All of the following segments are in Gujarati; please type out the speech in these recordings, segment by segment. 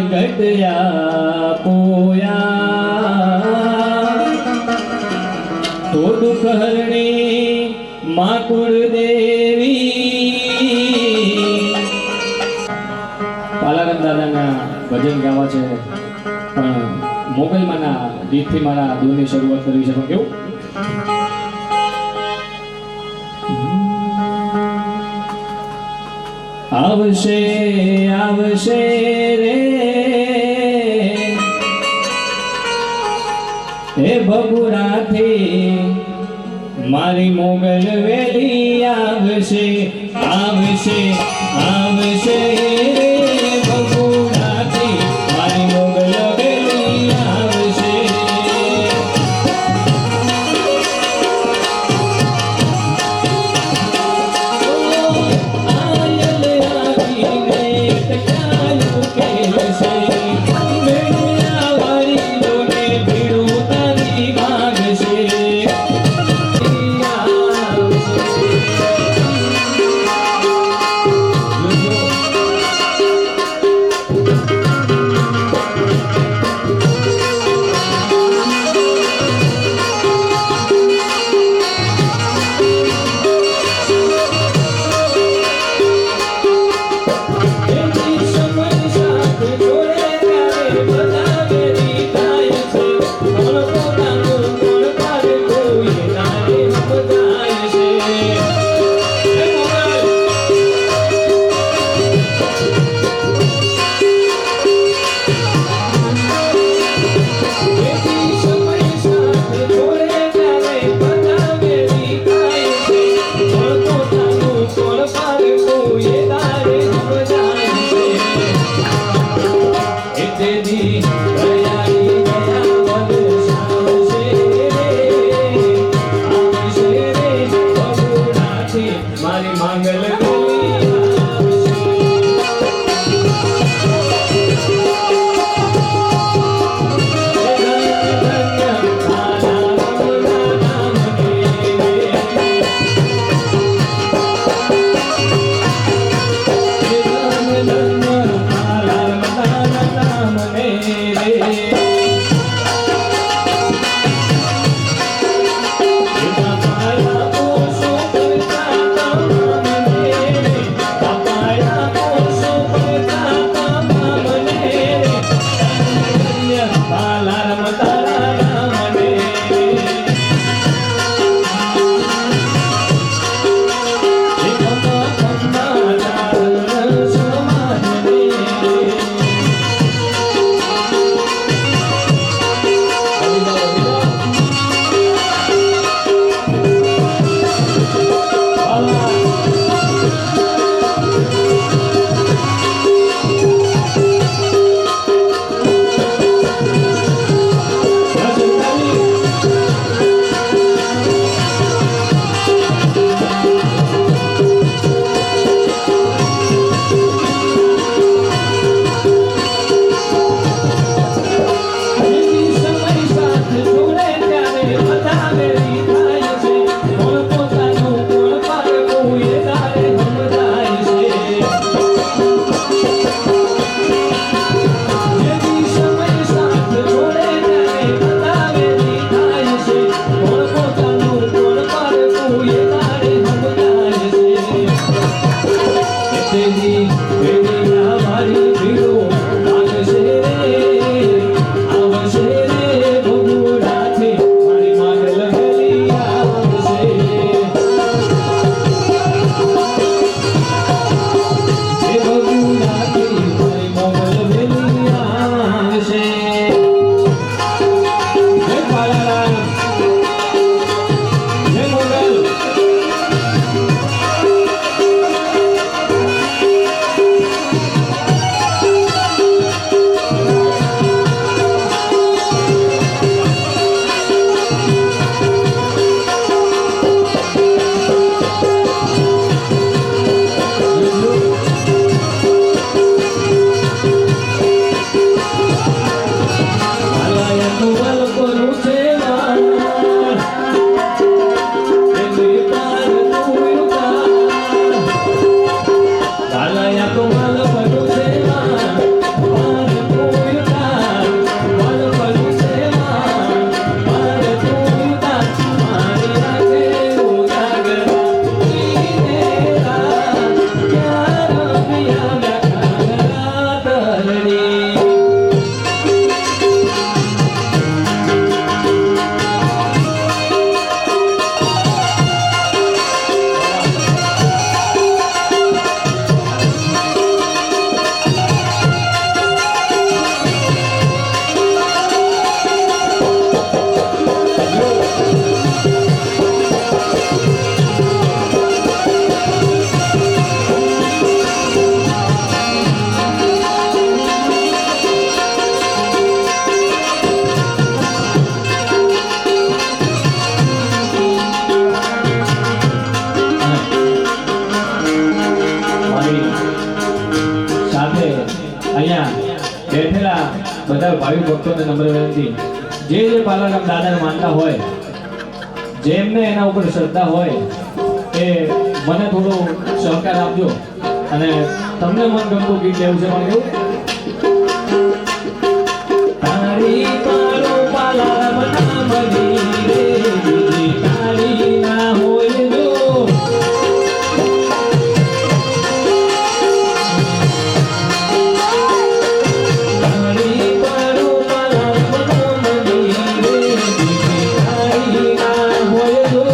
ઘટયા પોયા તો દુઃખ હરણી માં કુળદેવી પાલારામ દાદાના ભજન ગાવા છે પણ મોગલમાંના ગીતથી મારા દૂરની શરૂઆત કરવી છે પણ કેવું આવશે આવશે રે હે ભગુરાથી મારી મોગલ વેલી આવશે આવશે આવશે રે ભગુરાથી મારી મોગલ વેલી આવશે અહીંયા બેઠેલા બધા ભાવિ ભક્તોને નમ્ર વિનંતી, જે પાલારામ દાદાને માનતા હોય, જેમને એના ઉપર શ્રદ્ધા હોય એ મને થોડો સહકાર આપજો. અને તમને મન ગમતું ગીત લેવું છે પણ કેવું, તારી પારો પાલારામ નામની રે, બીજી તારી ના હોય જો. તારી પારો પાલારામ નામની રે, બીજી તારી ના હોય જો.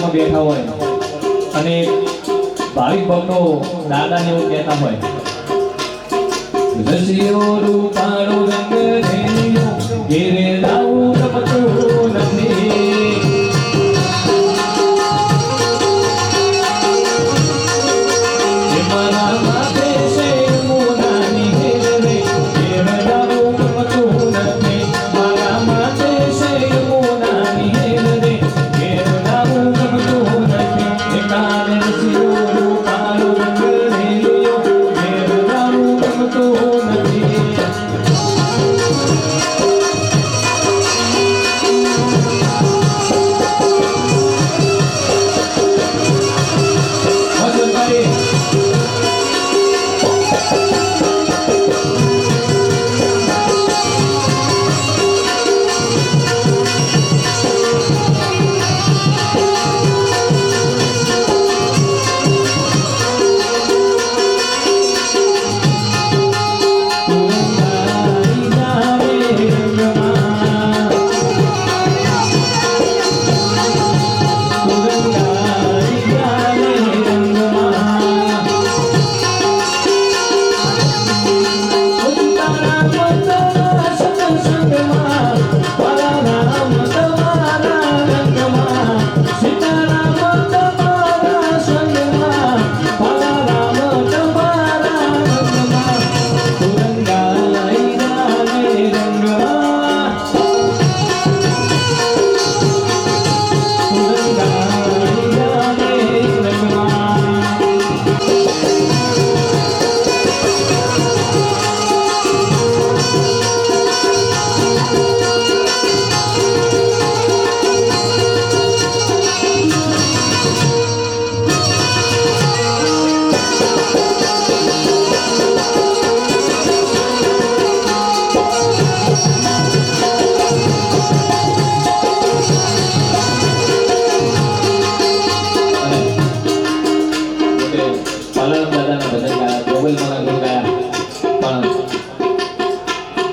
મંદિરમાં બેઠા હોય અને ભાવિક ભક્તો દાદાને એવું કહેતા હોય, રસિયો રૂપાળો રંગ રેલિયો ઘેરે લાવું રમતું નથી. મારા માથે છે મોનાની ઘેર રે ઘેર લાવું રમતું નથી. મારા માથે છે મોનાની ઘેર રે ઘેર લાવું રમતું નથી. કાલે રસિયો રૂપાળો રંગ રેલિયો ઘેર લાવું રમતું નથી.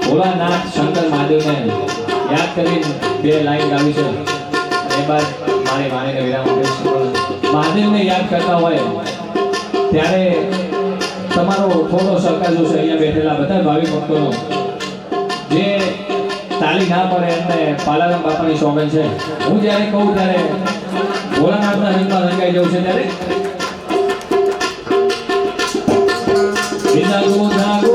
ભોળાનાથ શંકર મહાદેવને યાદ કરીને બે લાઈન ગાવી છે. એ બાદ મારી વાણીને વિરામ આપીશ. મહાદેવને યાદ કરતા હોય ત્યારે તમારો થોડો સહકાર જોશે અહીંયા બેઠેલા બધા ભાવિક ભક્તોનો. જે તાલી ના પડે એમને પાલારામ બાપાની સોગંદ છે. હું જ્યારે કહું ત્યારે ભોળાનાથના રંગમાં રંગાઈ જવું છે ત્યારે જાગો જાગો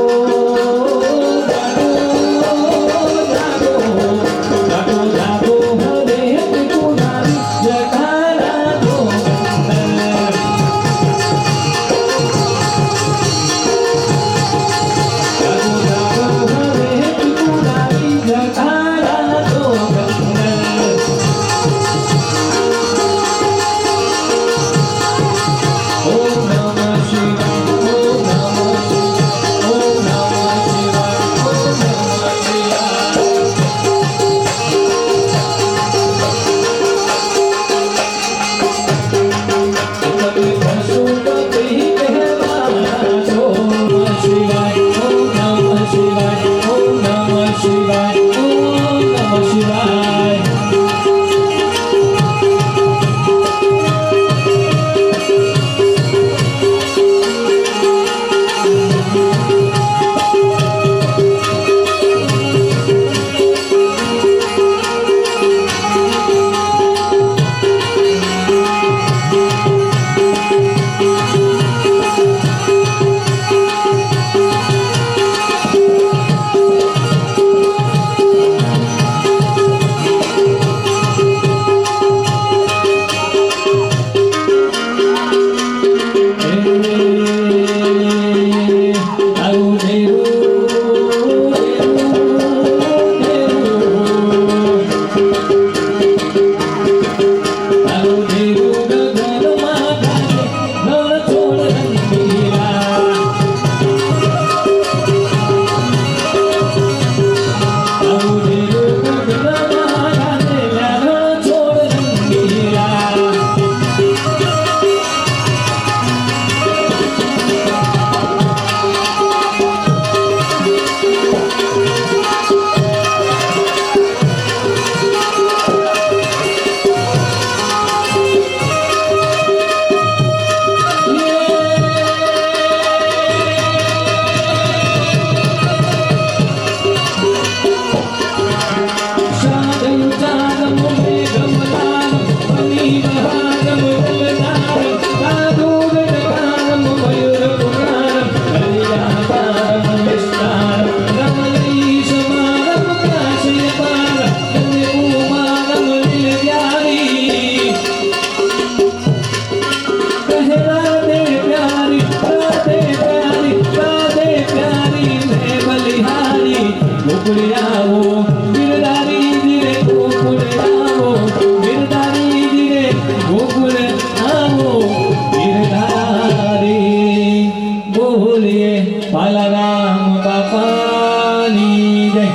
પાલારામ બાપાની જય,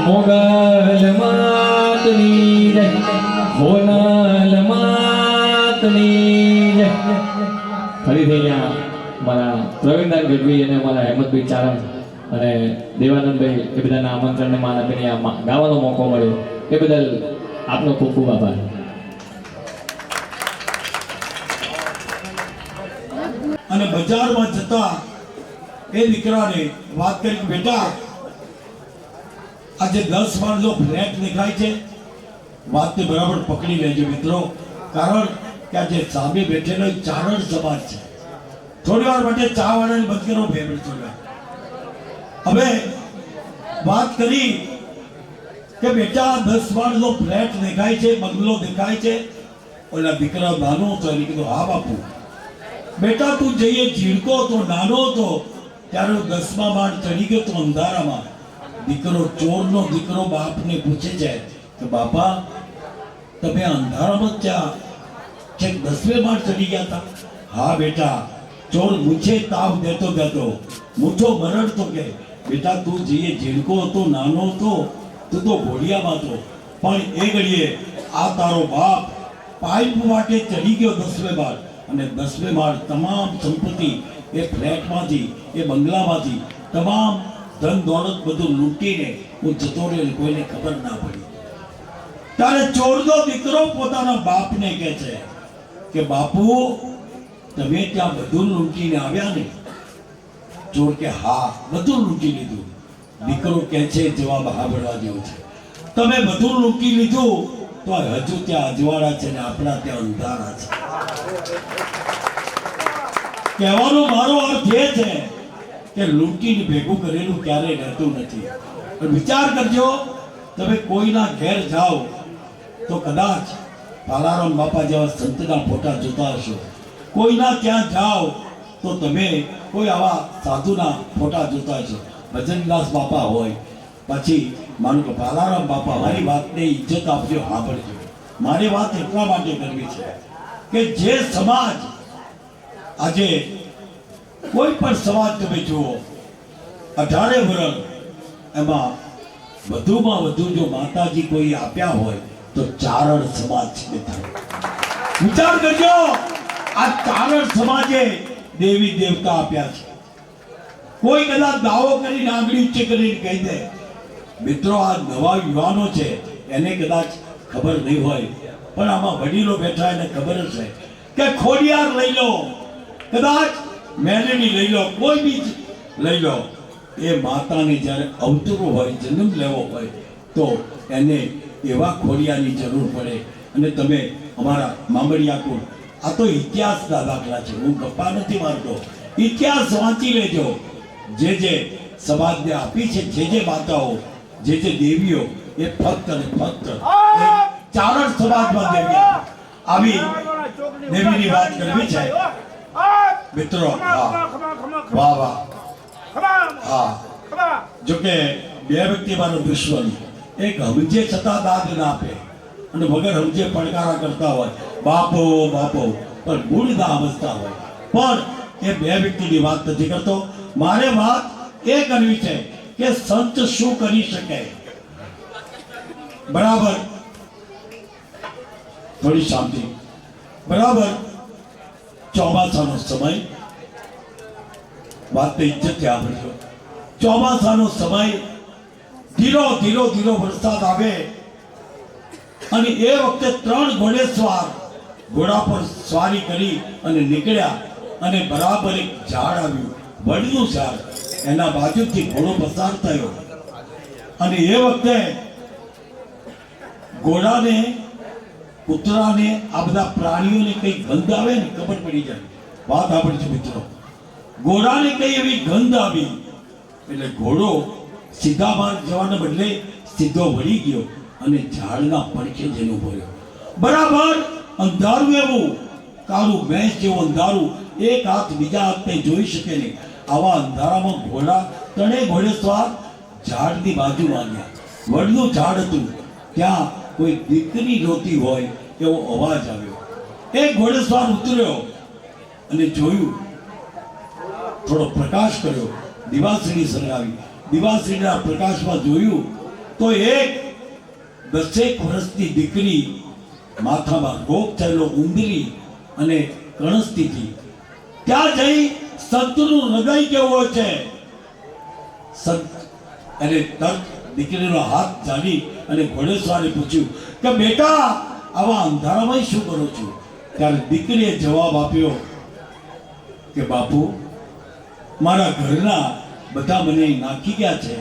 મોગલ માતની જય, હોનલ માતની જય. ફરીથી અહીંયા મારા પ્રવીણદાન ગઢવી અને મારા હેમંતભાઈ ચારણ અને દેવાનંદભાઈ એ બધાના આમંત્રણને માન આપીને આ ગાવાનો મોકો મળ્યો એ બદલ આપનો ખૂબ ખૂબ આભાર. અને બજારમાં જતા એ દીકરાને વાત કરી, બેટા આજે 10 માળનો ફ્લેટ દેખાય છે, વાતને બરાબર પકડી લેજો મિત્રો, કારણ કે આજે સામે બેઠેલો ચારણ સમાજ છે. થોડી વાર માટે ચા વાળાને બંધ કરો, ફેવરેટ થોડી. હવે વાત કરી કે બેટા 10 માળનો ફ્લેટ દેખાય છે, બંગલો દેખાય છે. ઓલા દીકરા નાનો હતો એને કીધું, હા બાપુ બેટા તું જઈએ ઝીણકો તો નાનો હતો ત્યારે 10મા માળ ચડી ગયો તો અંધારામાં. દીકરો ચોરનો દીકરો બાપને પૂછે છે કે બાપા તમે અંધારામાં ત્યાં છેક 10મે માળ ચડી ગયા હતા? હા બેટા. ચોર મૂછે તાવ દેતો દેતો મૂઠો મરડતો કે બેટા તું જઈએ ઝીણકો હતો નાનો હતો તું તો ઘોડિયામાં હતો, પણ એ ઘડીએ આ તારો બાપ પાઇપ માટે ચડી ગયો 10મે માળ અને 10મે માળ તમામ સંપત્તિ એ ફ્લેટમાંથી એ બંગલામાંથી તમામ ધન દોલત બધું લૂંટીને હું જતો રહ્યો, કોઈને ખબર ના પડી. ત્યારે ચોરનો દીકરો પોતાના બાપને કહે છે કે બાપુ તમે ત્યાં બધું લૂંટીને આવ્યા ને? ચોર કે હા બધું લૂંટી લીધું. દીકરો કહે છે જવાબ સાંભળવા જેવો છે, તમે બધું લૂંટી લીધું તો હજુ ત્યાં અજવાળા છે ને આપણા ત્યાં અંધારા છે. કહેવાનો મારો અર્થ એ છે કે લૂંટીને ભેગું કરેલું ક્યારેય રહેતું નથી. વિચાર કરજો, તમે કોઈના ઘેર જાઓ તો કદાચ પાલારામ બાપા જેવા સંતના ફોટા જોતા હશો, કોઈના ત્યાં જાઓ તો તમે કોઈ આવા સાધુના ફોટા જોતા હશો, ભજનદાસ બાપા હોય, પછી માનો કે પાલારામ બાપા. મારી વાતને ઇજ્જત આપજો, સાંભળજો. મારી વાત એટલા માટે કરવી છે કે જે સમાજ આજે કોઈ પણ સમાજ તમે જુઓ 18 વર્ષ એમાં વધુમાં વધુ જો માતાજી કોઈ આપ્યા હોય તો ચારણ સમાજ છે. વિચાર કરજો, આ ચારણ સમાજે દેવી દેવતા આપ્યા છે. કોઈ કદાચ દાવો કરીને આંગળી ઊંચી કરીને કહી દે. મિત્રો આ નવા યુવાનો છે એને કદાચ ખબર નહીં હોય, પણ આમાં વડીલો બેઠા એને ખબર જ છે કે ખોડિયાર લઈ લો, કદાચ મેલેડી લઈ લો, કોઈ બી લઈ લો, એ માતાને જ્યારે અવતરવું હોય, જન્મ લેવો હોય તો એને એવા ખોડિયાની જરૂર પડે. અને તમે અમારા મામડિયાકુળ, આ તો ઇતિહાસના દાખલા છે, હું ગપ્પા નથી મારતો. ઇતિહાસ વાંચી લેજો. જે સમાજને આપી છે, જે માતાઓ, જે દેવીઓ, એ ફક્ત અને ફક્ત ચારણ સમાજમાં દેવી આવી દેવીની વાત કરવી છે મિત્રો. વાહ વાહ. હા, જોકે બે વ્યક્તિ મારો દુશ્મન, એક સમજે છતાં દાદ ના આપે અને વગર સમજે પડકારા કરતા હોય, બાપો બાપો, પણ ગુણ ના સમજતા હોય. પણ એ બે વ્યક્તિની વાત નથી કરતો. મારે વાત એ કરવી છે કે સંત શું કરી શકે. બરાબર, થોડી શાંતિ. બરાબર, ચોમાસાનો સમય, વાત તો ઇજ્જતથી સાંભળજો. ચોમાસાનો સમય, ધીરો ધીરો ધીરો વરસાદ આવે અને એ વખતે 3 ઘોડેસવાર ઘોડા પર સવારી કરી અને નીકળ્યા અને બરાબર એક ઝાડ આવ્યું, વડનું ઝાડ. એના બાજુથી ઘોડો પસાર થયો અને એ વખતે ઘોડાને, કૂતરાને, આ બધા પ્રાણીઓને કઈ ગંધ આવે ને ખબર પડી જાય. વાત સાંભળજો મિત્રો, ઘોડાને કઈ એવી ગંધ આવી એટલે ઘોડો સીધા માર્ગ જવાને બદલે સીધો વળી ગયો અને ઝાડના પડખે જઈને ઉભો રહ્યો. બરાબર અંધારું, એવું કાળું ભેંસ જેવું અંધારું, એક હાથ બીજા હાથને જોઈ શકે નહીં. આવા અંધારામાં ઘોડા 3 ઘોડેસવાર ઝાડની બાજુમાં ગયા. વડનું ઝાડ હતું, ત્યાં કોઈ દીકરી રોતી હોય એવો અવાજ આવ્યો. એક ઘોડેસવાર ઉતર્યો અને જોયું, થોડો પ્રકાશ કર્યો દિવાસળી સળગાવી. દિવાસળીના પ્રકાશમાં જોયું તો એક 10 વર્ષની દીકરી માથામાં રોગ થયેલો ઉંદરી અને કણસતી હતી. ત્યાં જઈ સંતનું હૃદય કેવું હોય છે. સંત અને તરત દીકરીનો હાથ જાણી અને ઘોડેસવારે પૂછ્યું કે બેટા આવા અંધારામાં શું કરો છો? ત્યારે દીકરીએ જવાબ આપ્યો કે બાપુ, મારા ઘરના બધા મને નાખી ગયા છે,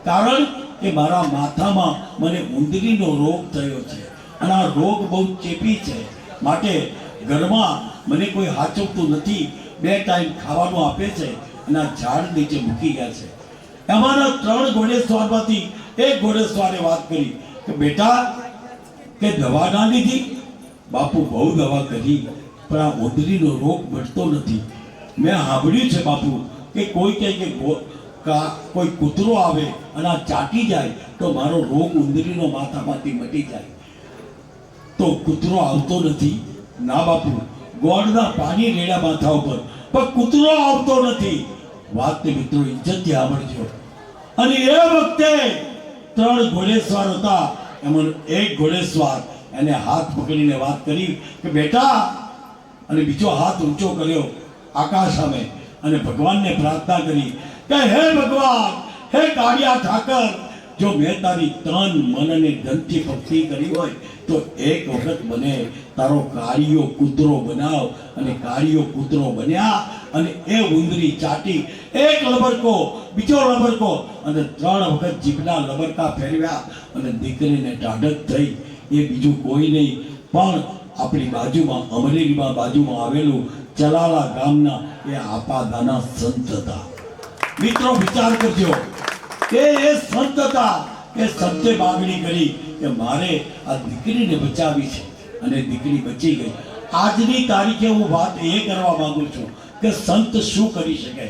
કારણ કે મારા માથામાં મને ઉંદરીનો રોગ થયો છે અને આ રોગ બહુ ચેપી છે, માટે ઘરમાં મને કોઈ હાચવતું નથી. 2 ટાઈમ ખાવાનું આપે છે અને આ ઝાડ નીચે મૂકી ગયા છે. અમારા 3 ઘોડેસવારમાંથી એક ઘોડેસવારે વાત કરી કે બેટા, કે દવા ના લીધી? બાપુ, બહુ દવા કરી પણ આ ઉંદરીનો રોગ મટતો નથી. મેં સાંભળ્યું છે બાપુ કે કોઈ કહે કે કોઈ કૂતરો આવે અને આ ચાટી જાય તો મારો રોગ ઉંદરીનો માથામાંથી મટી જાય. તો કૂતરો આવતો નથી? ના બાપુ, ગોળના પાણી રેડા માથા ઉપર, પણ કૂતરો આવતો નથી. વાતને મિત્રો ઇજ્જતથી સાંભળજો. અને એ વખતે 3 ઘોડેસવાર હતા, એમાં એક ઘોડેસવાર એને હાથ પકડીને વાત કરી કે બેટા, અને બીજો હાથ ઊંચો કર્યો આકાશ સામે અને ભગવાનને પ્રાર્થના કરી કે હે ભગવાન, હે કાળિયા ઠાકર, જો મેં તારી તન મન અને ધનથી ભક્તિ કરી હોય તો એક વખત મને તારો કાળિયો કૂતરો બનાવ. અને કાળિયો કૂતરો બન્યા અને એ ઉંદરી ચાટી, એક લબરકો, બીજો લબરકો, અને 3 વખત જીભના લબરકા ફેરવ્યા અને દીકરીને ટાઢક થઈ. એ બીજું કોઈ નહીં પણ આપણી બાજુમાં, અમરેલીમાં બાજુમાં આવેલું ચલાલા ગામના એ આપાદાના સંત હતા. મિત્રો વિચાર કરજો કે એ સંત હતા, એ સંતે માગણી કરી કે મારે આ દીકરીને બચાવી છે અને દીકરી બચી ગઈ. આજની તારીખે હું વાત એ કરવા માંગુ છું કે સંત શું કરી શકે.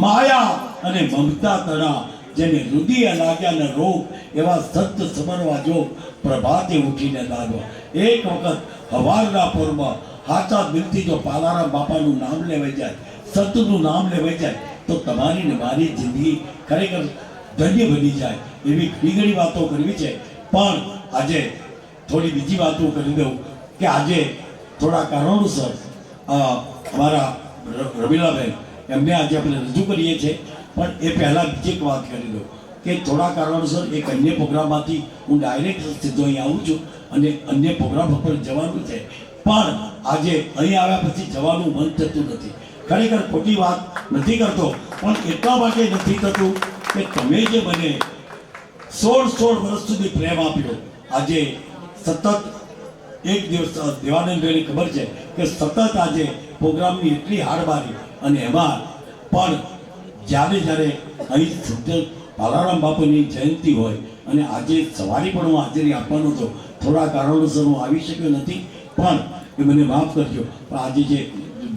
માયા અને મમતા તણા જેને રુધિર લાગ્યાના રોગ, એવા સંત સમરવા જો પ્રભાતે ઉઠીને દાદવા. એક વખત હવારના પોરમાં સાચા દિલથી જો પાલારામ બાપાનું નામ લેવાઈ જાય, સંતનું નામ લેવાઈ જાય તો તમારી ને મારી જિંદગી ખરેખર ધન્ય બની જાય. એવી ઘણી વાતો કરવી છે, પણ આજે થોડી બીજી વાતો કરી દઉં કે આજે થોડા કારણોસર અમારા રમીલાબેન એમને આજે આપણે રજૂ કરીએ છીએ, પણ એ પહેલાં બીજી એક વાત કરી દઉં કે થોડા કારણોસર એક અન્ય પ્રોગ્રામમાંથી હું ડાયરેક્ટ સીધો અહીં આવું છું અને અન્ય પ્રોગ્રામ પર જવાનું છે. પણ આજે અહીં આવ્યા પછી જવાનું મન થતું નથી. ખરેખર ખોટી વાત નથી કરતો, પણ એટલા માટે નથી થતું કે તમે જે મને 16 વર્ષ સુધી પ્રેમ આપ્યો, આજે સતત એક દિવસ દેવાનંદભાઈને ખબર છે કે સતત આજે પ્રોગ્રામની એટલી હાડબારી, અને એમાં પણ જ્યારે અહીં સંત પાલારામ બાપુની જયંતિ હોય અને આજે સવારે પણ હું હાજરી આપવાનો હતો, થોડા કારણોસર હું આવી શક્યો નથી, પણ એ મને માફ કરજો. પણ આજે જે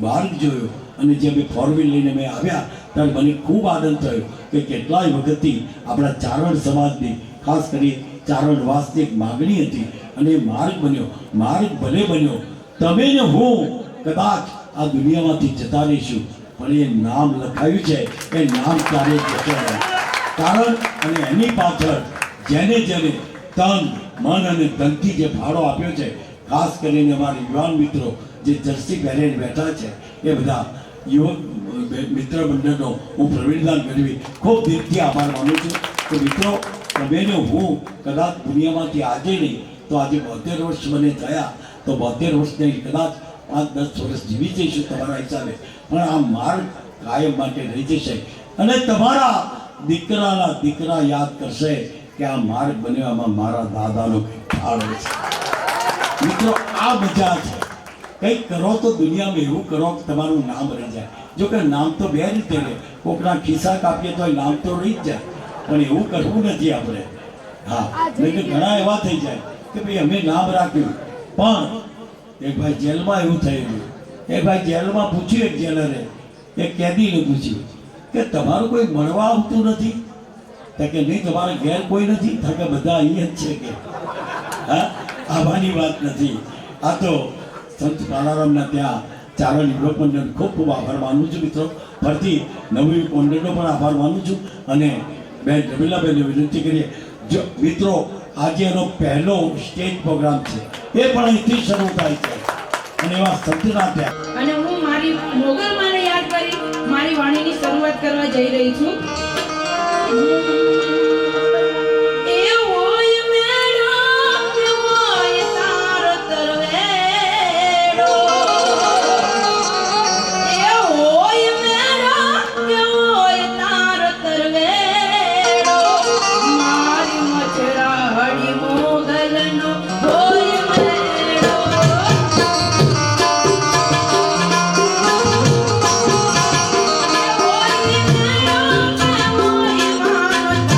માર્ગ જોયો અને જે અમે 4 વ્હીલ લઈને મેં આવ્યા ત્યારે મને ખૂબ આનંદ થયો કે કેટલાય વખતથી આપણા ચારણ સમાજની, ખાસ કરી ચારણ વાસની એક માગણી હતી અને એ માર્ગ બન્યો. માર્ગ ભલે બન્યો, તમે ને હું કદાચ આ દુનિયામાંથી જતા રહીશું, પણ એ નામ લખાયું છે એ નામ ક્યારેય જતો નહીં. કારણ અને એની પાછળ જેને જેને તન મન અને ધનથી જે ફાળો આપ્યો છે, ખાસ કરીને અમારા યુવાન મિત્રો જે જર્સી પહેરીને બેઠા છે, એ બધા યુવક મિત્ર મંડળનો હું પ્રવીણદાન ગઢવી ખૂબ દિલથી આભાર માનું છું કે મિત્રો, તમે ને હું કદાચ દુનિયામાંથી આજે નહીં તો આજે 72 વર્ષ મને થયા, તો 72 વર્ષ નહીં કદાચ 5-10 વર્ષ જીવી જઈશું તમારા હિસાબે, પણ આ માર્ગ કાયમ માટે રહી જશે. અને તમારા દીકરાના દીકરા યાદ કરશે કે આ માર્ગ બનવામાં મારા દાદાનો ફાળો છે. મિત્રો, આ મજા છે. કંઈક કરો તો દુનિયામાં એવું કરો કે તમારું નામ રહી જાય. જો કે નામ તો 2 રીતે રહે, કોકના ખિસ્સા કાપીએ તો નામ તો રહી જ જાય, પણ એવું કરવું નથી આપણે. હા, નહીં કે ઘણા એવા થઈ જાય કે ભાઈ અમે નામ રાખ્યું, પણ એક ભાઈ જેલમાં એવું થયેલું. એક ભાઈ જેલમાં પૂછ્યું, એક જેલરે એક કેદીને પૂછ્યું કે તમારું કોઈ મળવા આવતું નથી? તો કે નહીં, તમારા ઘેર કોઈ નથી? તો કે બધા અહીંયા જ છે. કે હા, આવવાની વાત નથી. આ તો સંત પાલારામના ત્યાં ચારણ યુવક મંડળ ખૂબ ખૂબ આભાર માનું છું મિત્રો. ફરીથી નવી કોન્ટેક્ટનો પણ આભાર માનું છું અને બેન રમીલાબેનને વિનંતી કરીએ જો મિત્રો આજે એનો પહેલો સ્ટેજ પ્રોગ્રામ છે એ પણ અહીંથી શરૂ થાય છે અને એવા સંતના ત્યાં અને હું મારી મોગલમાને યાદ કરી મારી વાણીની શરૂઆત કરવા જઈ રહી છું. એ હોય મેળો, એ હોય તારો તરવેડો. એ હોય મેળો, એ હોય તારો તરવેડો. મારી મચરાડી મોગલનો હોય મેળો. હોય મેળો, હોય માનો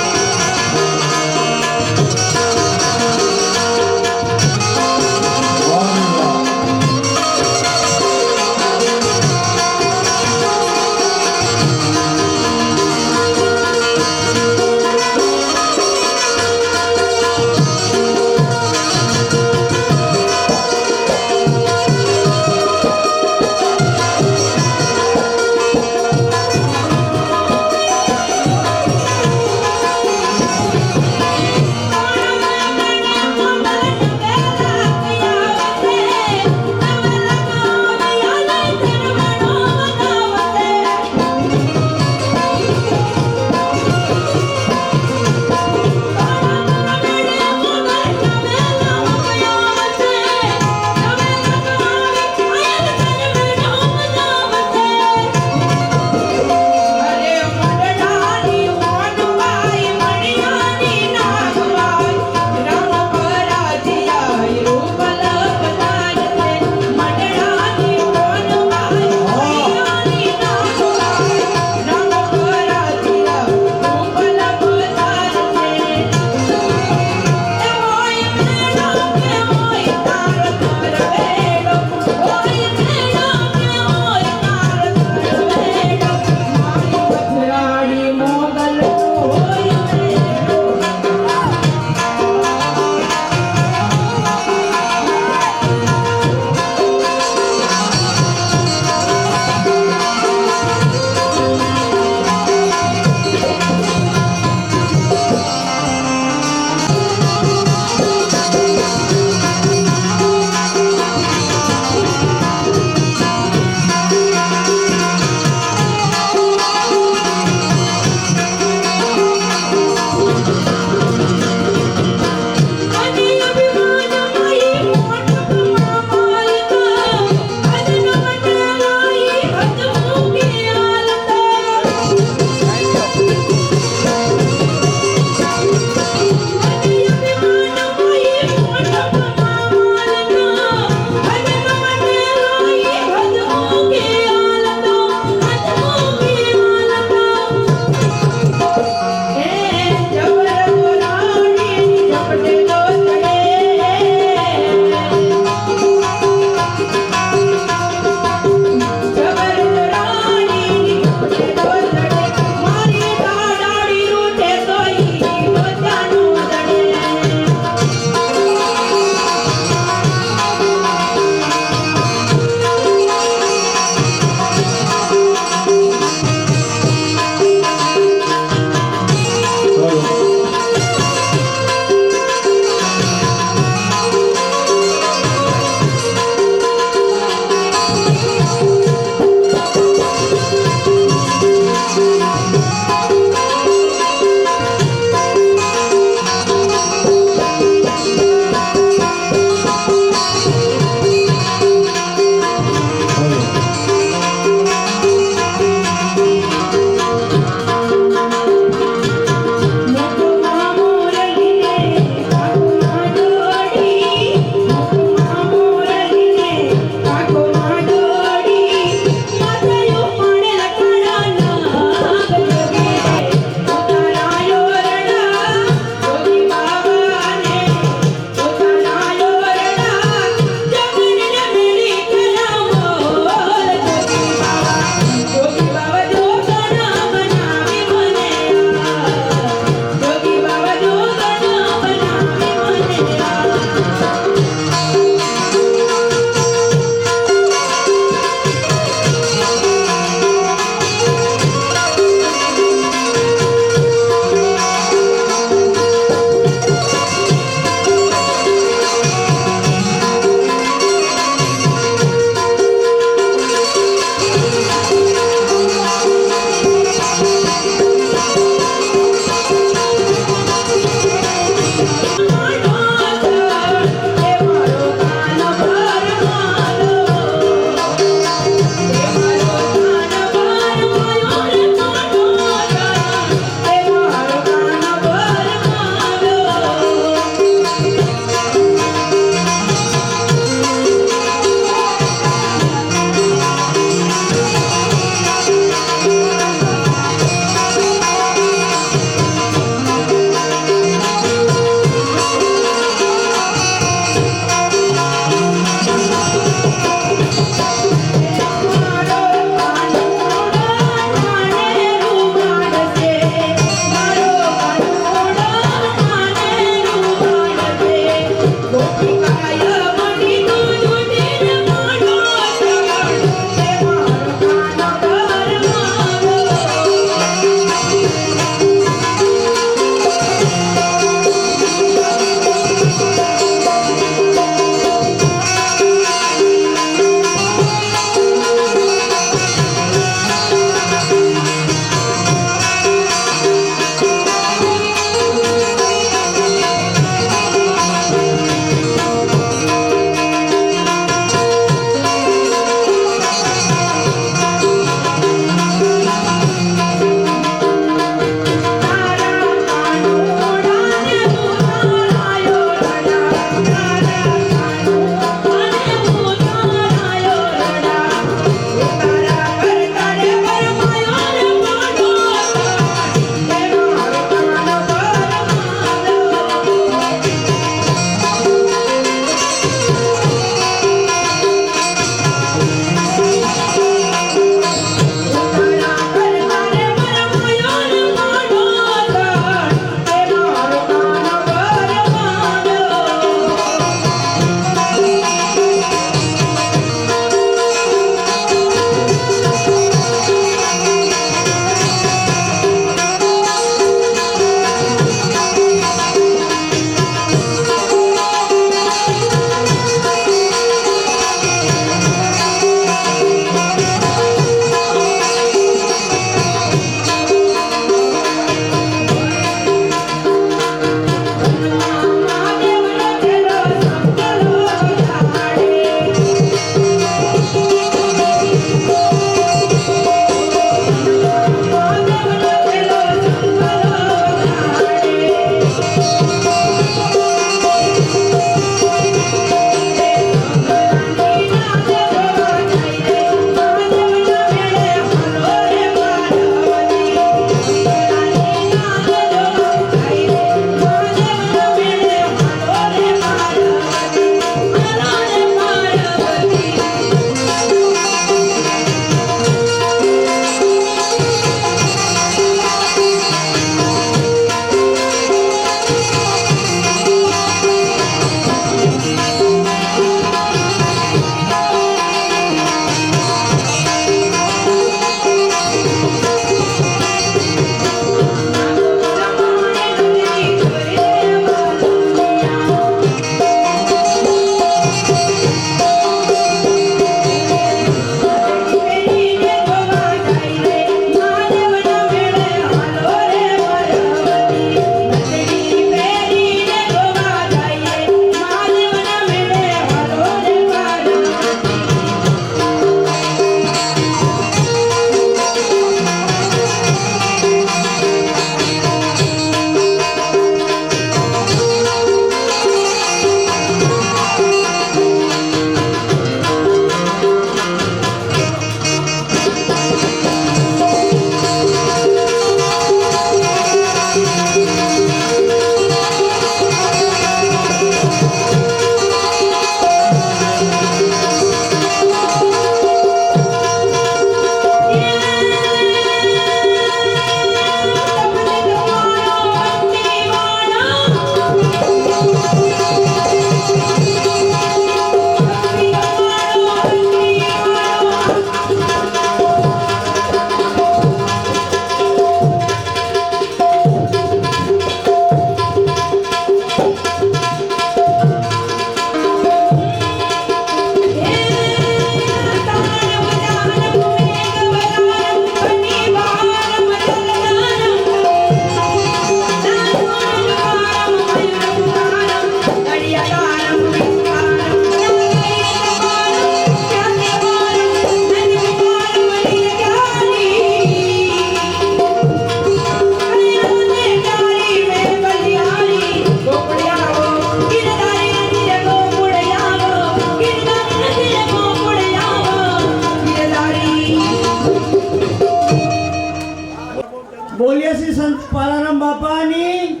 પાલારામ બાપાની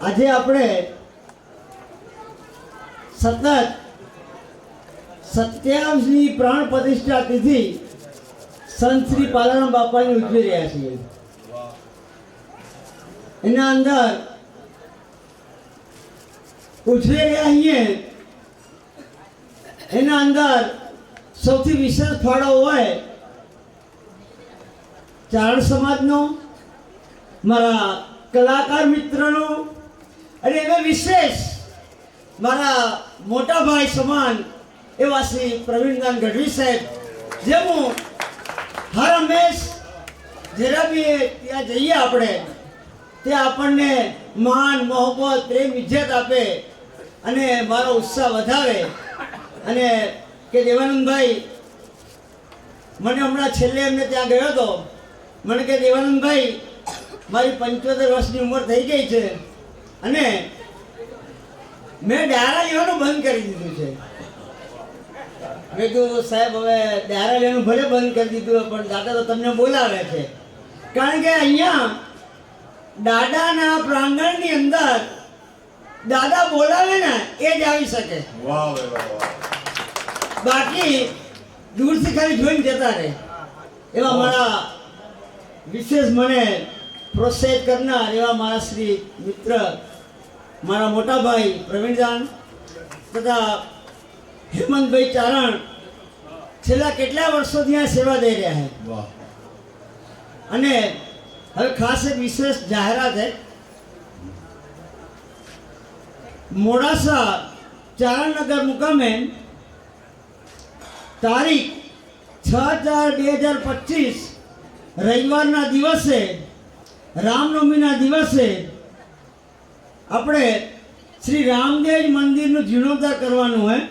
આજે આપણે સતત 27મી પ્રાણ પ્રતિષ્ઠા તિથિ સંત શ્રી પાલારામ બાપાની ઉજવી રહ્યા છીએ. એના અંદર ઉજવી રહ્યા છીએ એના અંદર સૌથી વિશેષ ફાળો હોય ચારણ સમાજનો, મારા કલાકાર મિત્રનો, અને એમાં વિશેષ મારા મોટા ભાઈ સમાન એવા શ્રી પ્રવીણદાન ગઢવી સાહેબ, જે હું હર હંમેશ જ્યારે બી ત્યાં જઈએ આપણે તે આપણને માન, મોહબ્બત, પ્રેમ, ઇજ્જત આપે અને મારો ઉત્સાહ વધારે. અને કે દેવાનંદભાઈ, મને હમણાં છેલ્લે એમને ત્યાં ગયો હતો, મને કે દેવાનંદભાઈ મારી 75 વર્ષની ઉંમર થઈ ગઈ છે અને મેં ડાયરા લેવાનું બંધ કરી દીધું છે. મેં કીધું સાહેબ હવે ડાયરા લેવાનું ભલે બંધ કરી દીધું પણ દાદા તો તમને બોલાવે છે, કારણ કે અહીંયા દાદાના પ્રાંગણની અંદર દાદા બોલાવે ને એ જ આવી શકે. વાહ વાહ વાહ. બાકી દૂરથી ખાલી જોઈને જતા રહે. એવા મારા વિશેષ મને પ્રોત્સાહિત કરનાર એવા મારા શ્રી મિત્ર, મારા મોટા ભાઈ પ્રવીણદાન તથા હેમંતભાઈ ચારણ છેલ્લા કેટલા વર્ષોથી આ સેવા દઈ રહ્યા છે. વાહ. અને હવે ખાસ એક વિશેષ જાહેરાત છે. મોડાસા ચારણનગર મુકામે તારીખ 6/4/2025 રવિવારના દિવસે, રામનવમીના દિવસે આપણે શ્રી રામદેવ મંદિરનું જીર્ણોદ્ધાર કરવાનું હોય.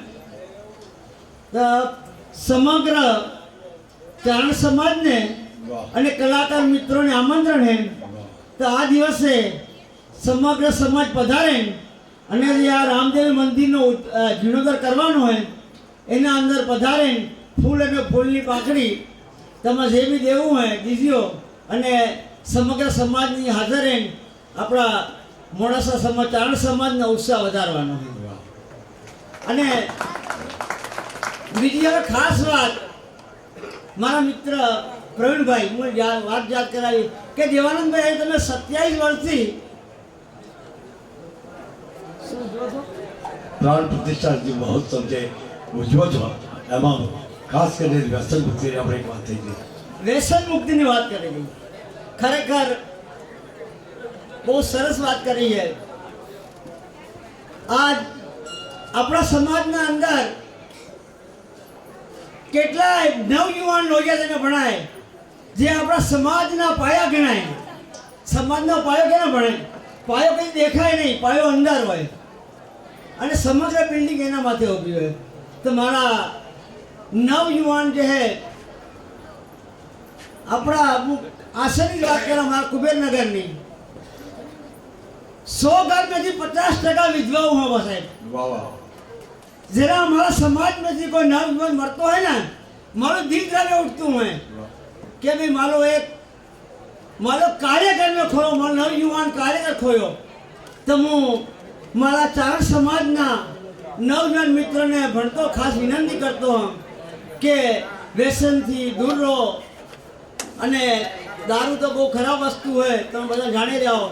તો સમગ્ર ચારણ સમાજને અને કલાકાર મિત્રોને આમંત્રણ છે. તો આ દિવસે સમગ્ર સમાજ પધારે અને જે આ રામદેવ મંદિરનો જીર્ણોદ્ધાર કરવાનો હોય એના અંદર પધારે ફૂલ અને ફૂલની પાંખડી તમારે જે બી દેવું હોય દીધીઓ અને સમગ્ર સમાજની હાજરે આપણા મોડાસા સમાજ, ચારણ સમાજનો ઉત્સાહ વધારવાનો હોય. અને બીજી હવે ખાસ વાત મારા મિત્ર પ્રવીણભાઈ, હું વાત યાદ કરાવી કે દેવાનંદભાઈ તમે 27 વર્ષથી પ્રાણ પ્રતિષ્ઠા જે મહોત્સવ જે ઉજવો છો એમાં ખાસ કરીને વ્યસન મુક્તિની આપણે એક વાત થઈ ગઈ. વ્યસન મુક્તિની વાત કરી ગઈ. ખરેખર બહુ સરસ વાત કરી છે. આજ આપણા સમાજના અંદર કેટલાય નવયુવાન લોહિયાને ભણાય જે આપણા સમાજના પાયા ગણાય. સમાજનો પાયો કેને ભણાય? પાયો કંઈ દેખાય નહીં, પાયો અંદર હોય અને સમગ્ર બિલ્ડિંગ એના માથે ઊભી હોય. તો મારા નવયુવાન જે છે આપણા આશરની વાત કરે, મારા કુબેરનગરની 100 ઘરમાંથી 50% વિધવાઓ હોય સાહેબ. વાહ વાહ. જરા અમારા સમાજમાંથી કોઈ નવયુવાન મળતો હોય ને, મારું દિલ જાગે ઉઠતું હોય કે ભાઈ મારો કાર્યકર મેં ખોયો, મારો નવયુવાન કાર્યકર ખોયો. તો હું મારા ચારણ સમાજના નવયુવાન મિત્રોને ભણતો ખાસ વિનંતી કરતો કે વ્યસનથી દૂર રહો. અને દારૂ તો બહુ ખરાબ વસ્તુ હોય, તમે બધા જાણી રહ્યા હો.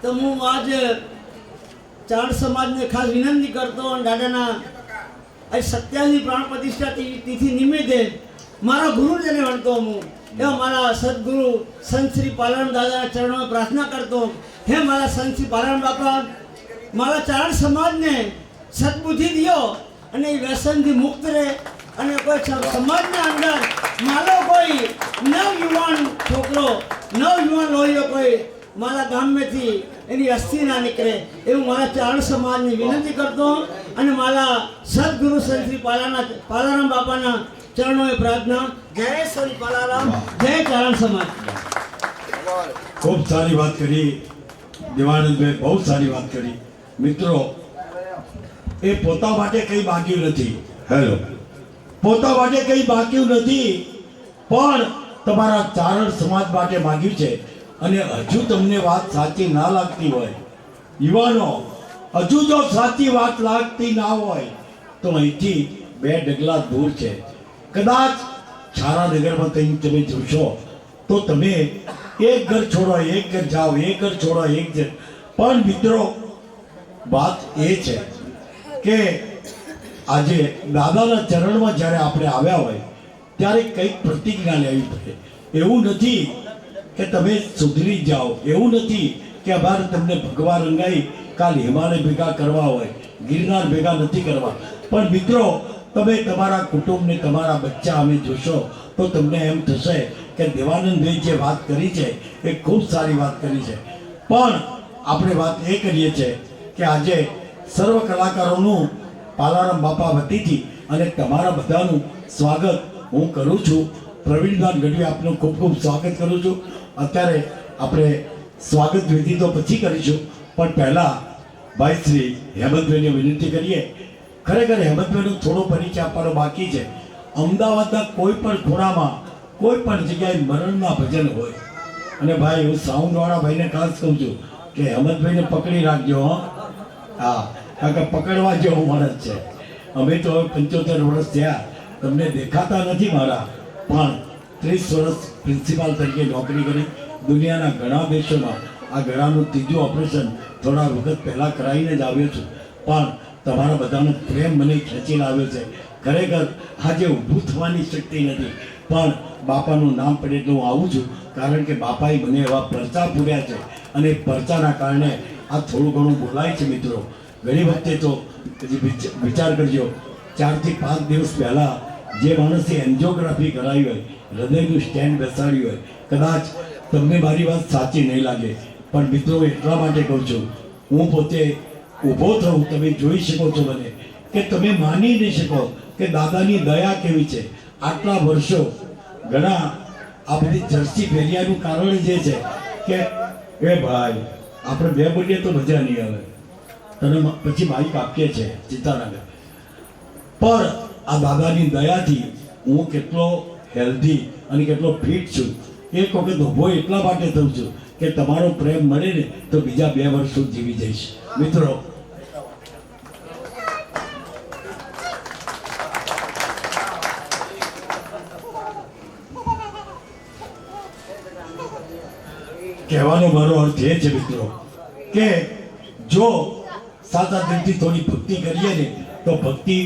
તો હું આજ ચારણ સમાજને ખાસ વિનંતી કરતો અને દાદાના આજ 27મી પ્રાણ પ્રતિષ્ઠા તિથિ નિમિત્તે મારા ગુરુજને વણતો હું એવા મારા સદગુરુ સંત શ્રી પાલારામ દાદાના ચરણોમાં પ્રાર્થના કરતો, હે મારા સંત શ્રી પાલારામ બાપા મારા ચારણ સમાજને સદબુદ્ધિ દિયો અને એ વ્યસનથી મુક્ત રહે અને કોઈ સમાજના અંદર મારો કોઈ નવયુવાન છોકરો, નવયુવાન લોહીઓ કોઈ મારા ગામમાંથી એની અસ્થિ ના નીકળે એવું મારા ચારણ સમાજની વિનંતી કરતો અને મારા સદગુરુ સંત શ્રી પાલારામ બાપાના ચરણોએ પ્રાર્થના. જય સંત પાલારામ, જય ચારણ સમાજ. ખૂબ સારી વાત કરી દેવાનંદભાઈ, બહુ સારી વાત કરી. મિત્રો, એ પોતા માટે કંઈ બાકી નથી. હેલો, પોતા માટે કંઈ બાકી નથી, પણ તમારા ચારણ સમાજ માટે માંગ્યું છે. અને હજુ તમને વાત સાચી ના લાગતી હોય, યુવાનો, હજુ જો સાચી વાત લાગતી ના હોય તો અહીંથી 2 ડગલા દૂર છે. કદાચ છારાનગરમાં તમે જોશો તો તમે એક ઘર છોડો એક ઘર જાઓ, એક ઘર છોડો એક ઘર. પણ મિત્રો, વાત એ છે કે આજે દાદાના ચરણમાં જ્યારે આપણે આવ્યા હોય ત્યારે કંઈક પ્રતિજ્ઞા લેવી પડે. એવું નથી કે તમે સુધરી જાઓ, એવું નથી કે અમારે તમને ભગવા રંગાઈ કાલ હિમાલય ભેગા કરવા હોય, ગિરનાર ભેગા નથી કરવા. પણ મિત્રો, તમે તમારા કુટુંબને, તમારા બચ્ચા અમે જોશો તો તમને એમ થશે કે દેવાનંદભાઈ જે વાત કરી છે એ ખૂબ સારી વાત કરી છે. પણ આપણે વાત એ કરીએ છીએ કે આજે સર્વ કલાકારોનું પાલારામ બાપા વતીથી અને તમારા બધાનું સ્વાગત હું કરું છું. પ્રવીણભાઈ ગઢવી આપનું ખૂબ ખૂબ સ્વાગત કરું છું. અત્યારે આપણે સ્વાગત વિધિ તો પછી કરીશું, પણ પહેલાં ભાઈ શ્રી હેમંતભાઈને વિનંતી કરીએ. ખરેખર હેમંતભાઈનો થોડો પરિચય આપવાનો બાકી છે. અમદાવાદના કોઈ પણ ખૂણામાં કોઈ પણ જગ્યાએ મરણના ભજન હોય, અને ભાઈ હું સાઉન્ડવાળા ભાઈને ખાસ કહું છું કે હેમંતભાઈને પકડી રાખજો. હા, કારણ કે પકડવા જેવો માણસ છે. અમે તો હવે 75 વર્ષ થયા, તમને દેખાતા નથી મારા, પણ 30 વર્ષ પ્રિન્સિપાલ તરીકે નોકરી કરી. દુનિયાના ઘણા દેશોમાં આ ગળાનું 3જું ઓપરેશન થોડા વખત પહેલાં કરાવીને જ આવ્યો છું. પણ તમારા બધાનો પ્રેમ મને ખેંચી લાવ્યો છે. ખરેખર આજે ઊભું થવાની શક્તિ નથી, પણ બાપાનું નામ પડે એટલે હું આવું છું, કારણ કે બાપાએ મને એવા પરચા પૂર્યા છે અને પરચાના કારણે આ થોડું ઘણું બોલાય છે. મિત્રો, ઘણી વખતે તો વિચાર કરજો, 4 થી 5 દિવસ પહેલાં જે માણસે એન્જિયોગ્રાફી કરાવી હોય, હૃદયનું સ્ટેન્ડ બેસાડ્યું હોય, કદાચ તમને મારી વાત સાચી નહીં લાગે, પણ મિત્રો એટલા માટે કહું છું, હું પોતે ઊભો થઉં, તમે જોઈ શકો છો મને, કે તમે માની નહીં શકો કે દાદાની દયા કેવી છે. આટલા વર્ષો ઘણા આ બધી જર્સી ફેરિયાનું કારણ જે છે કે એ ભાઈ આપણે 2 બોલીએ તો મજા નહીં આવે, તને પછી માઇક આપીએ છે ચિંતા ના કર. પણ આ દાદાની દયાથી હું કેટલો હેલ્ધી અને કેટલો ફિટ છું. એક વખત ઊભો એટલા માટે થઉં છું કે તમારો પ્રેમ મળે ને તો બીજા 2 વર્ષ સુધી જીવી જઈશ. મિત્રો, કહેવાનો મારો અર્થ એ છે મિત્રો કે જો સાચા દિલથી થોડી ભક્તિ કરીએ ને તો ભક્તિ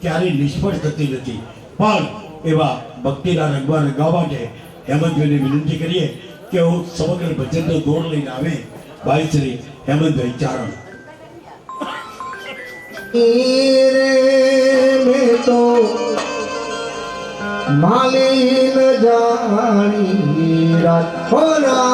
ક્યારેય નિષ્ફળ થતી નથી. પણ એવા ભક્તિના રંગવા રંગાવવા માટે હેમંતભાઈને વિનંતી કરીએ કે હું સમગ્ર ભજનનો દોર લઈને આવે. ભાઈ શ્રી હેમંતભાઈ ચારણ. મેં તો માલી ન જાણી રાત મારા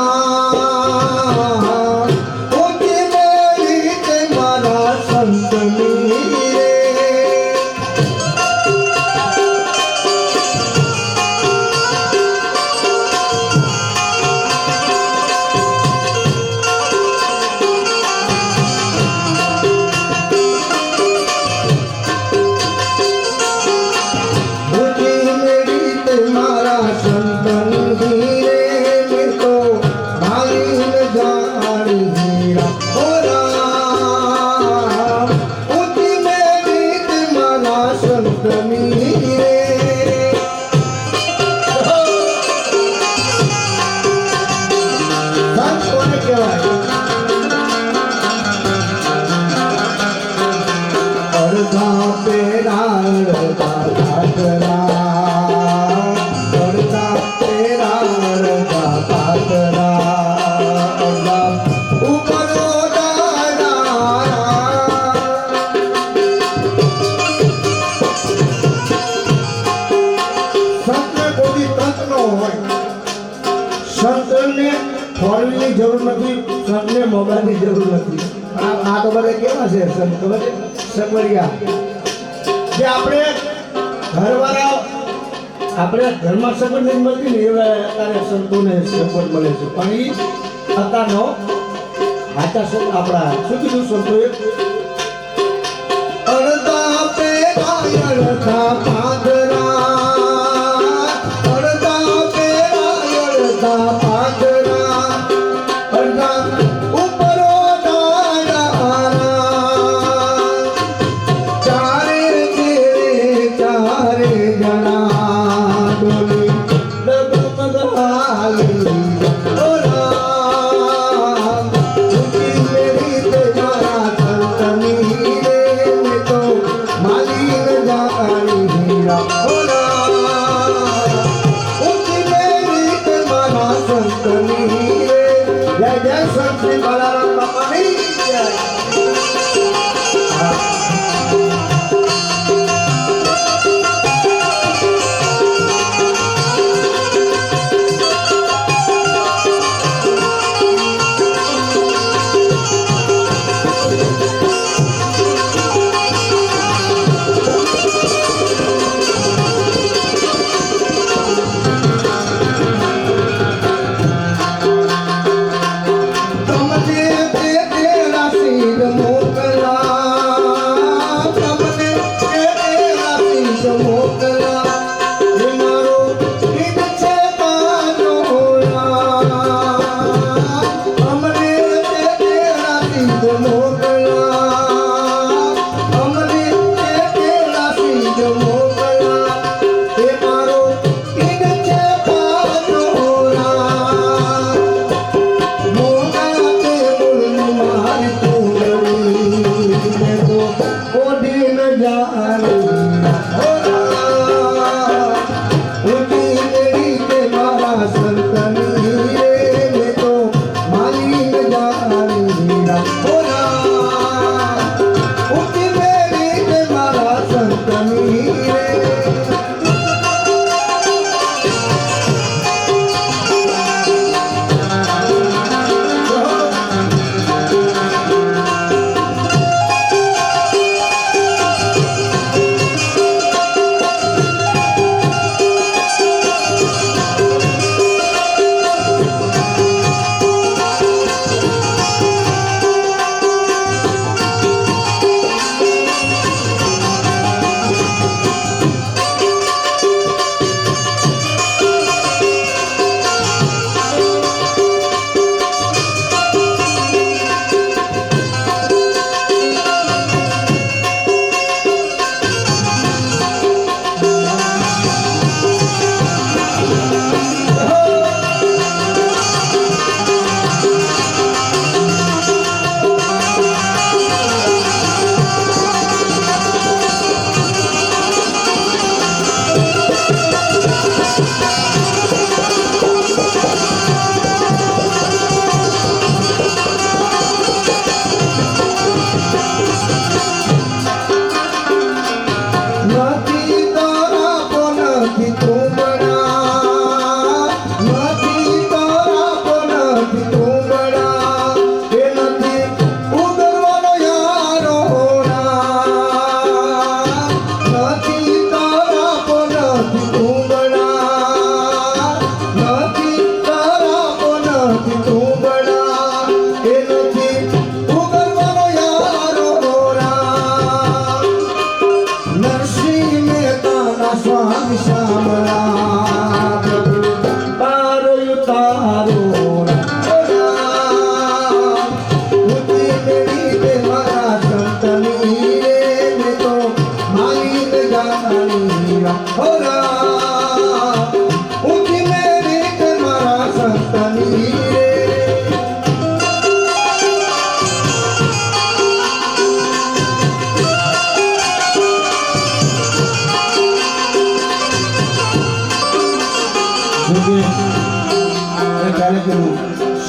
સંતની જરૂર નથી, સંતને મોબાઈલની જરૂર નથી. આ તો બધા કેવા છે સંત ખબર છે? સગવડિયા જે આપણે ઘરવાળા આપણે ઘરમાં સગવડ નહીં મળતી ને એવા અત્યારે સંતોને સગવડ મળે છે. પણ એ અત્યારનો હાચા સંત આપણા શું કીધું સંતોએ? અડધા પેરા અડધા પાદરા, અડધા પેરા જય સંત શ્રી બાલારામ બાપાની જય.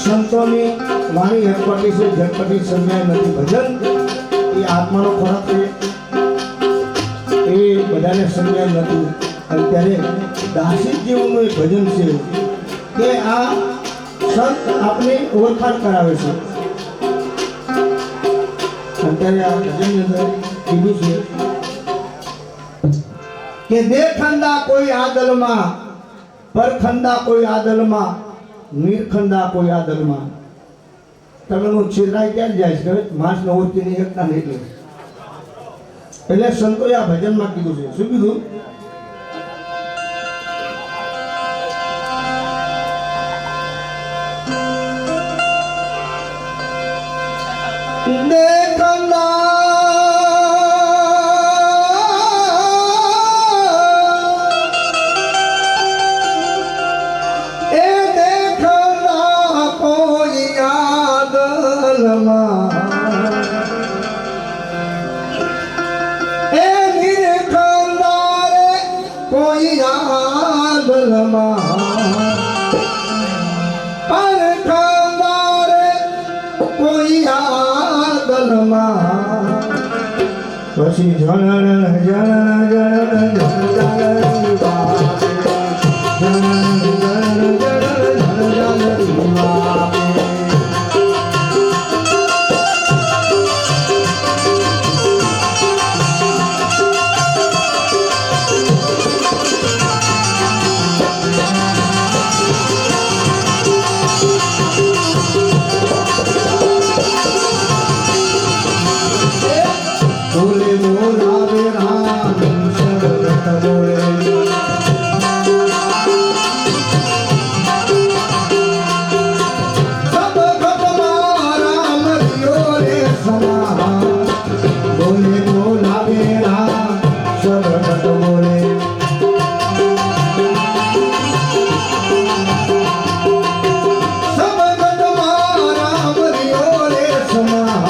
સંતોની વાણી ઝટપટી છે, ઝટપટી સમજાય નથી. ભજન એ આત્માનો ખોરાક છે, એ બધાને સમજાય નથી. અત્યારે દાસી જેવું એક ભજન છે કે આ સંત આપને ઓળખાણ કરાવે છે. અત્યારે આ ભજનની અંદર કીધું છે કે દેખંદા કોઈ આદલમાં, પરખંદા કોઈ આદલમાં, નિરખંદા કોઈ આદલમાં. તમે છેતરાઈ ક્યાં જાય છે? માણસને ઓળખી નહીં શકતા નહીં એટલે સંતોએ આ ભજનમાં કીધું છે. શું કીધું? કોઈ આગલમાં પછી જણ જણ જણ જણ બોલે બોલાવે રામ શરત બોલે સબ ભગવાન રામ રિયો રે સમા બોલે બોલાવે રામ શરત બોલે સબ ભગવાન રામ રિયો રે સમા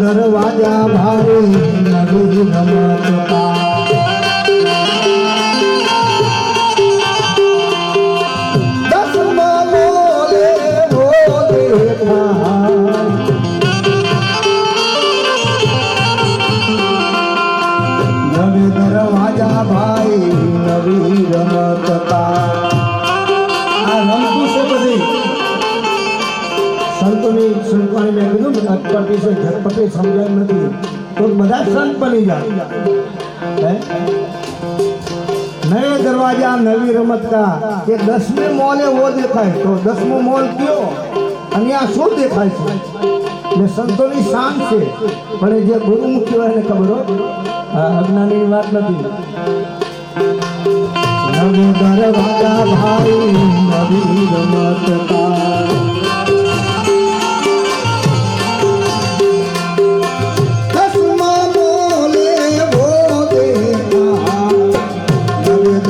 દરવાજા ભારે નવી રમતતા દસમાં બોલે બોલે નવી દરવાજા ભાઈ નવી રમતતા આ રમતું છે બધી સંતોની સંતવાણી મેં કીધું ને અટપટી છે ઝટપટી સમજાય નથી તો બધા સંત બની જાય નવે દરવાજા નવી રમત કા કે 10મે મોલે વો દેખાય તો 10મો મોલ કયો અને આ શું દેખાય છે ને સંતોની શાન છે પણ જે ગુરુમુખ કહેવાય ને ખબર હો અજ્ઞાનીની વાત નથી નવે દરવાજા ભાઈ નવી રમત કા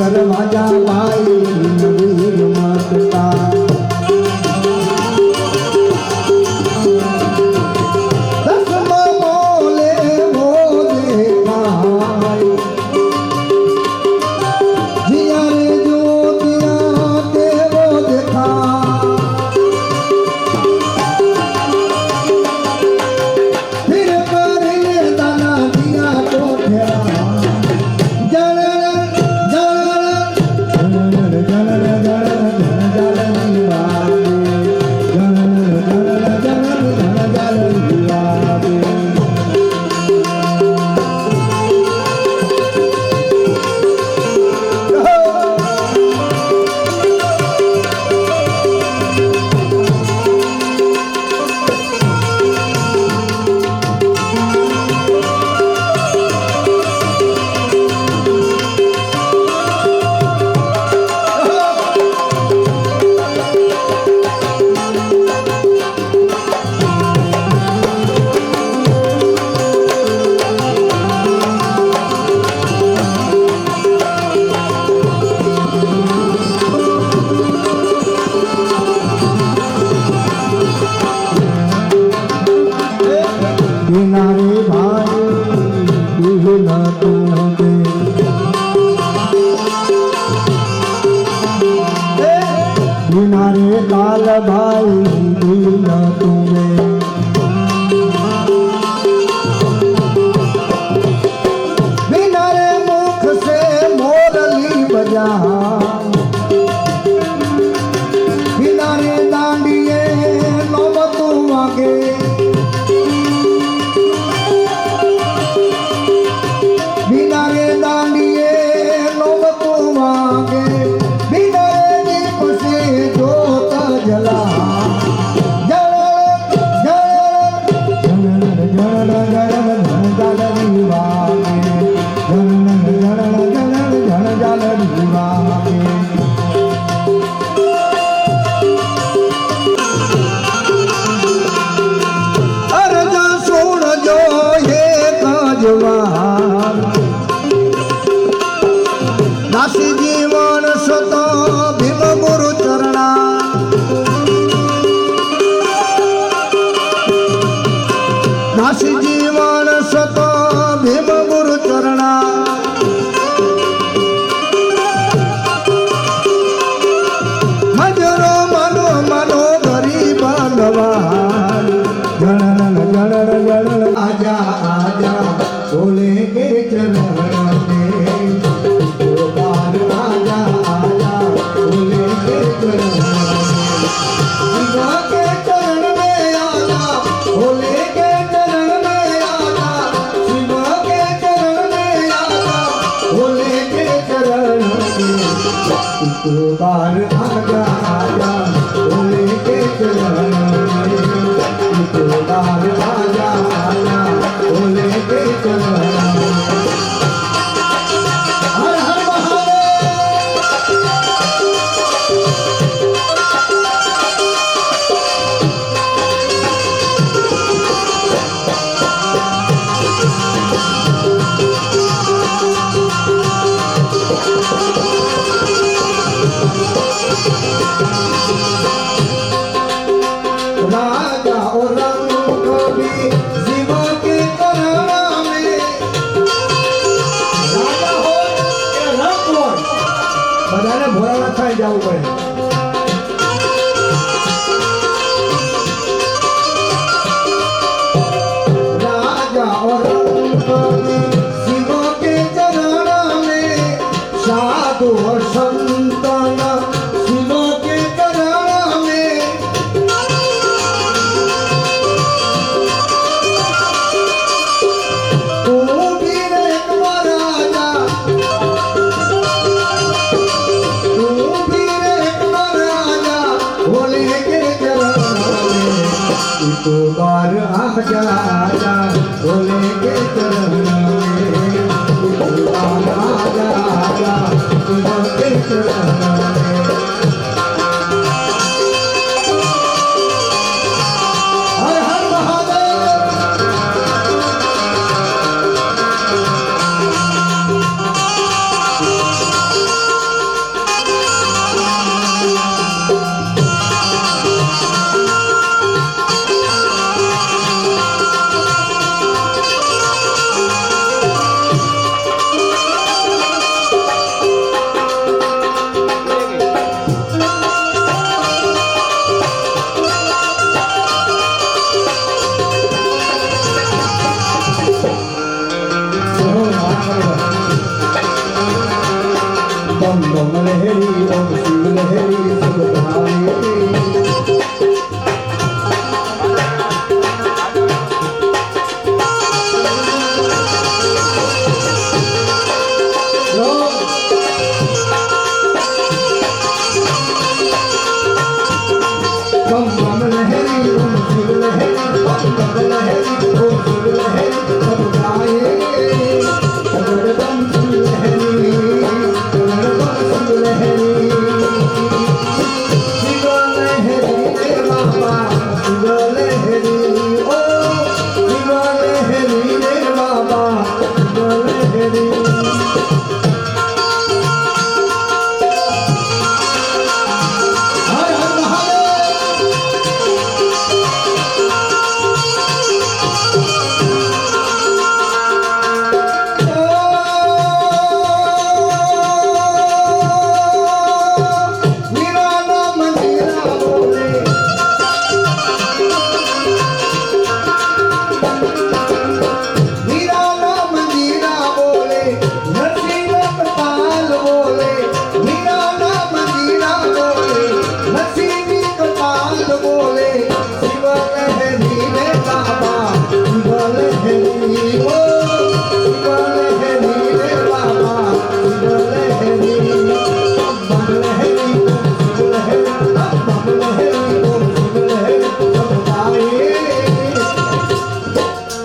दरवाजा भाई नवी रमतता दसमा बोले बोले भाई जिया रे जो दिया तेरो देखा फिर करे दाना दिया तो फेरा बिनारे काल भाई दीना तुम्हें बिनारे मुख से मोरली बजा मांगे बिदरे दीप से जोत जला दासी जीवन सत भीम गुरु चरणा दासी जीवन सत भीम गुरु चरणा मजरो मनो मनो गरीब नवान जनन जनन जनन आजा आजा बोले के चरण बार आजा आजा बोले के चरण बार आजा आजा बोले के चरण हर हर महादेव राजा और रंग कवि जीवा के करणा में राजा हो કે રંગ હોય બધાને ભોળાનાથ થઈ જવું પડે राजा और रंग कवि जीवा के चरणा में साधु और संतन शिवा के चरणा में तो बार आजा आजा बोले के चरण में तो बार आजा आजा बोले के चरण में हर हर महादेव बम बम लहरी बम शिव लहरी सब भावे बम बम लहरी बम शिव लहरी बम बम लहरी बम शिव लहरी सब गाए अगर बम शिव लहरी अगर बम शिव लहरी शिव लहरी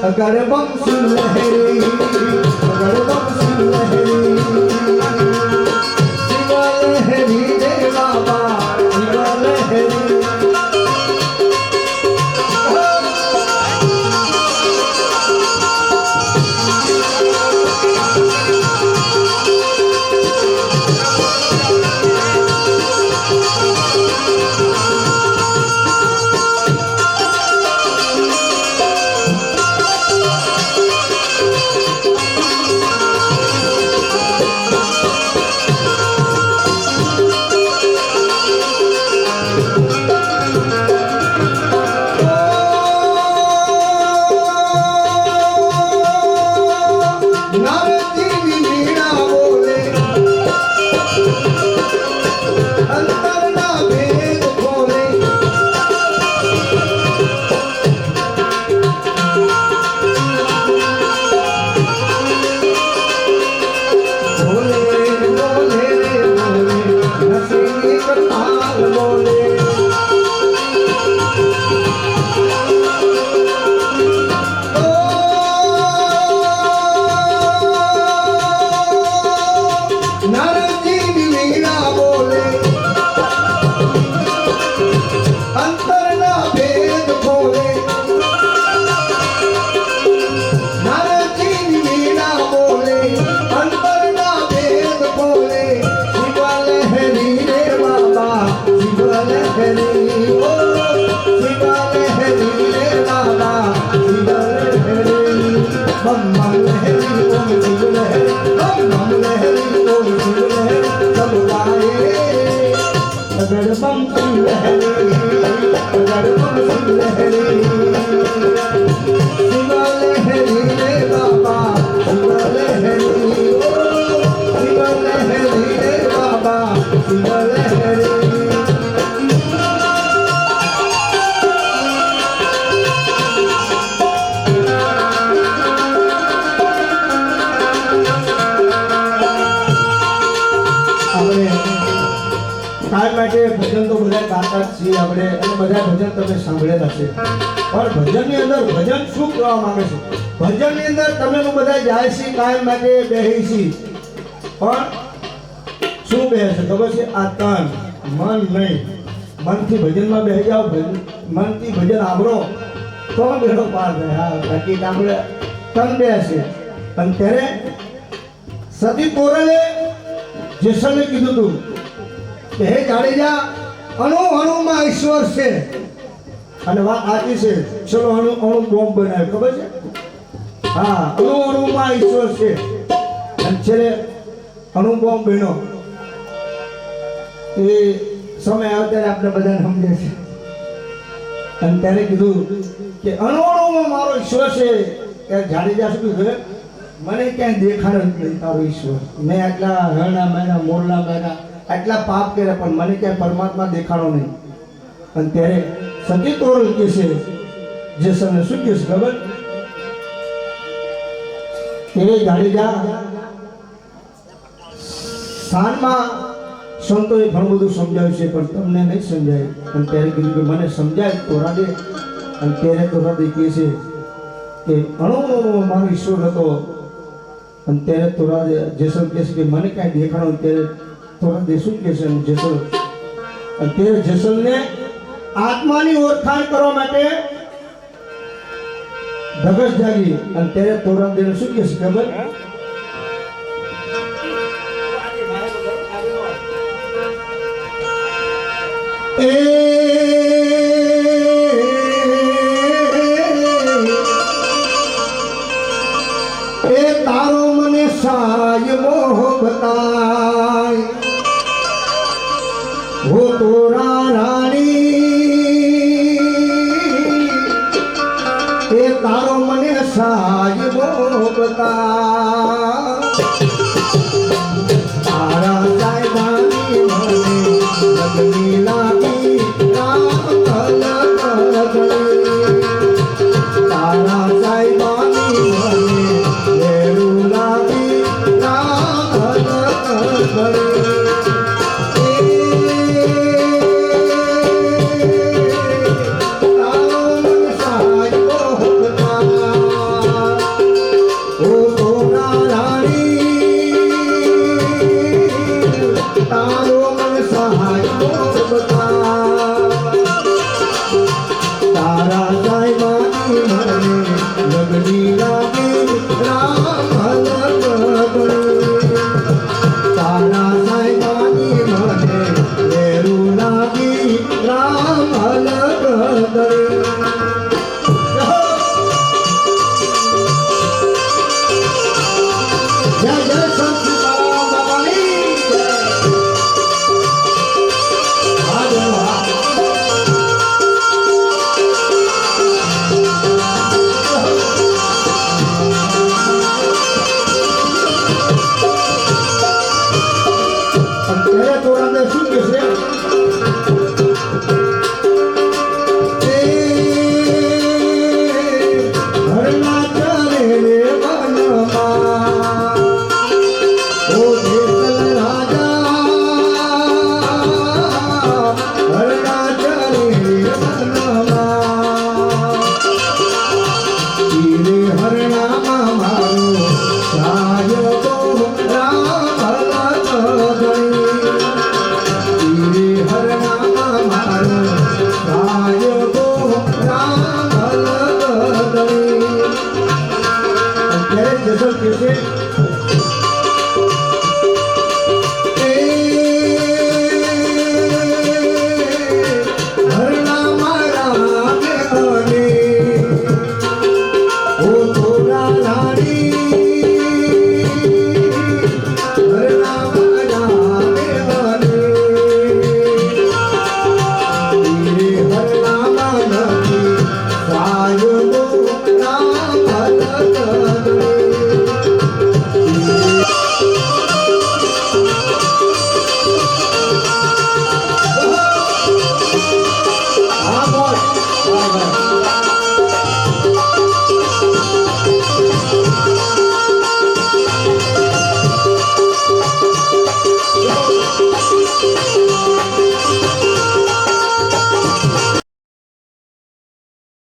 અગર બમ લહેરી અગર બમ લહેરી શિવ લહેરી રે બાબા શિવ લહેરી ભજન તો બધા ગાતા જ છીએ આપણે અને બધા ભજન તમે સાંભળેલા છે પણ ભજનની અંદર ભજન શું કહેવા માંગે છે ભજનની અંદર તમે બધા જાય છે કાયમ માટે બેહી છીએ પણ શું બેહે છે ખબર છે આ તન મન નહીં મનથી ભજનમાં બેહી જાઓ મનથી ભજન સાંભળો તો બેડો પાર થાય હા બાકી આપણે તન બેસે અને ત્યારે સતી કોરલે જેસલે કીધું તું કે હે જાડેજા અણુ અણુમાં ઈશ્વર છે અને વાત સાચી છે ચલો અણુ બોમ્બ બનાવ્યો ખબર છે હા અણુ અણુમાં ઈશ્વર છે અને છેલ્લે અણુ બોમ્બ બન્યો એ સમય આવે ત્યારે આપણે બધાને સમજે છે અને ત્યારે કીધું કે અણુ અણુમાં મારો ઈશ્વર છે ત્યારે જાડેજા શું કીધું મને ક્યાંય દેખાડો જ નહીં તારો ઈશ્વર મેં આટલા હરણા માર્યા મોરલા માર્યા આટલા પાપ કર્યા પણ મને ક્યાંય પરમાત્મા દેખાડો નહીં અને ત્યારે સતી તોરલ કે છે જે સને શું કે છે ખબર એ જાડેજા સ્થાનમાં સંતોએ ઘણું બધું સમજાવ્યું છે પણ તમને નહીં સમજાય અને ત્યારે કીધું કે મને સમજાય તોરા દે અને ત્યારે તોરા દે કહે છે કે અણુ મારો ઈશ્વર હતો અને ત્યારે તોરા જેસલ કહે છે કે મને કાંઈ દેખાડો ત્યારે થોડા દેશું કે છે જેસલ અને તે જેસલને આત્માની ઓળખાણ કરવા માટે ધગસ જાગી અને ત્યારે તોરા દેને શું કે છે ખબર એ તારો મને સાય મોહ બતાય वो तोरा रानी ए तारो मने साज बोलता तारा साईबानी मने लगनी लागी राम तारा साईबानी मने लेरू लागी राम પણ ત્યારે થોડા અંદર શું કહેશે